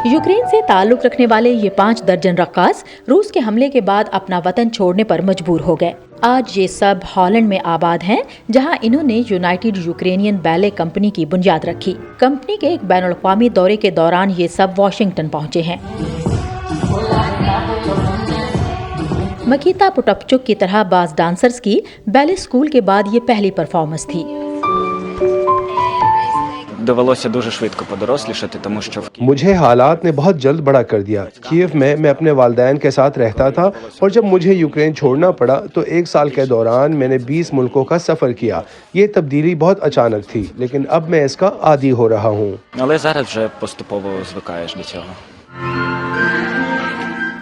Ukraine से ताल्लुक रखने वाले ये 5 दर्जन रक्कास रूस के हमले के बाद अपना वतन छोड़ने पर मजबूर हो गए। आज ये सब हॉलैंड में आबाद हैं, जहां इन्होंने यूनाइटेड यूक्रेनियन बैले कंपनी की बुनियाद रखी। कंपनी के एक बैनुल-अक़वामी दौरे के दौरान ये सब वाशिंगटन पहुंचे हैं। मकीता पोटपचुक की तरह बाज डांसर्स की बैले स्कूल के बाद ये पहली परफॉर्मेंस थी। मुझे हालात ने बहुत जल्द बड़ा कर दिया। कीव में मैं अपने वालिदैन के साथ रहता था और जब मुझे यूक्रेन छोड़ना पड़ा तो 1 साल के दौरान मैंने 20 मुल्कों का सफ़र किया। ये तब्दीली बहुत अचानक थी, लेकिन अब मैं इसका आदी हो रहा हूँ।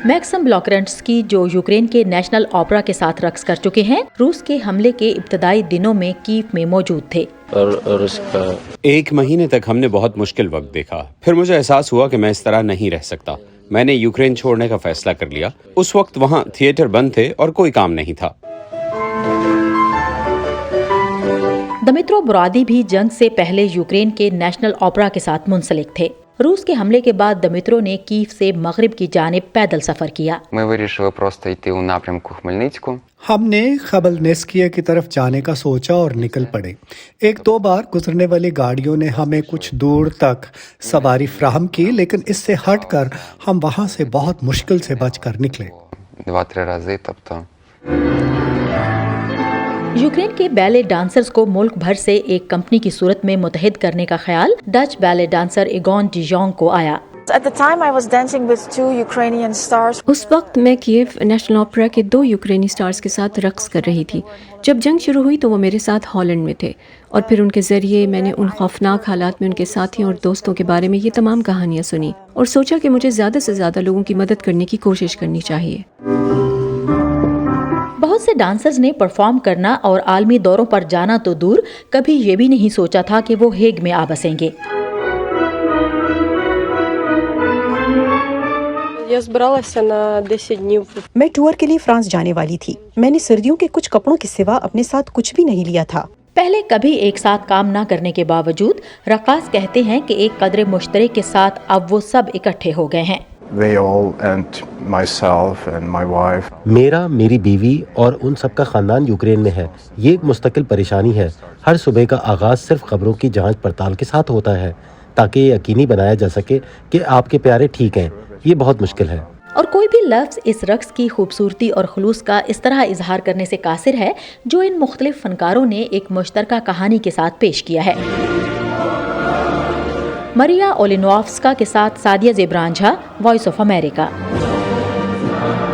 मैक्सिम ब्लॉकरेंट्स्की, जो यूक्रेन के नेशनल ओपेरा के साथ रक्स कर चुके हैं, रूस के हमले के इब्तदाई दिनों में कीव में मौजूद थे। 1 महीने तक हमने बहुत मुश्किल वक्त देखा। फिर मुझे एहसास हुआ कि मैं इस तरह नहीं रह सकता। मैंने यूक्रेन छोड़ने का फैसला कर लिया। उस वक्त वहाँ थिएटर बंद थे और कोई काम नहीं था। दमित्रो बुरादी भी जंग से पहले यूक्रेन के नेशनल ओपेरा के साथ मुंसलिक थे। रूस के हमले के बाद दमित्रो ने कीव से मगरिब की जानिब पैदल सफर किया। हमने खबलनेस्किया की तरफ जाने का सोचा और निकल पड़े। 1-2 बार गुजरने वाली गाड़ियों ने हमें कुछ दूर तक सवारी फ्राहम की, लेकिन इससे हटकर हम वहां से बहुत मुश्किल से बचकर निकले। यूक्रेन के बैले डांसर्स को मुल्क भर से एक कंपनी की सूरत में मुतहिद करने का ख्याल Dutch ballet dancer Aegon D Jong को आया। उस वक्त मैं कीव नेशनल ओपेरा के 2 यूक्रेनी स्टार्स के साथ रक्स कर रही थी। जब जंग शुरू हुई तो वो मेरे साथ हॉलैंड में थे और फिर उनके जरिए मैंने उन खौफनाक हालात में उनके साथियों और दोस्तों के बारे में ये तमाम कहानियाँ सुनी और सोचा कि मुझे ज़्यादा से ज़्यादा लोगों की मदद करने की कोशिश करनी चाहिए। बहुत से डांसर्स ने परफॉर्म करना और आलमी दौरों पर जाना तो दूर, कभी ये भी नहीं सोचा था कि वो हेग में आ बसेंगे। मैं टूर के लिए फ्रांस जाने वाली थी। मैंने सर्दियों के कुछ कपड़ों के सिवा अपने साथ कुछ भी नहीं लिया था। पहले कभी एक साथ काम न करने के बावजूद रक्कास कहते हैं कि एक कदर मुश्तरक के साथ अब वो सब इकट्ठे हो गए हैं। मेरा, मेरी बीवी और उन सब का खानदान यूक्रेन में है। ये एक मुस्तकिल परेशानी है। हर सुबह का आगाज सिर्फ खबरों की जांच पड़ताल के साथ होता है ताकि ये यकीनी बनाया जा सके कि आपके प्यारे ठीक हैं। ये बहुत मुश्किल है। और कोई भी लफ्ज़ इस रक्स की खूबसूरती और खुलूस का इस तरह इजहार करने से कासिर है जो इन मुख्तलिफ फनकारों ने एक मुश्तरका कहानी के साथ पेश किया है। मरिया ओलिनोव्स्का के साथ Sadia Zebran Jha, voice of America.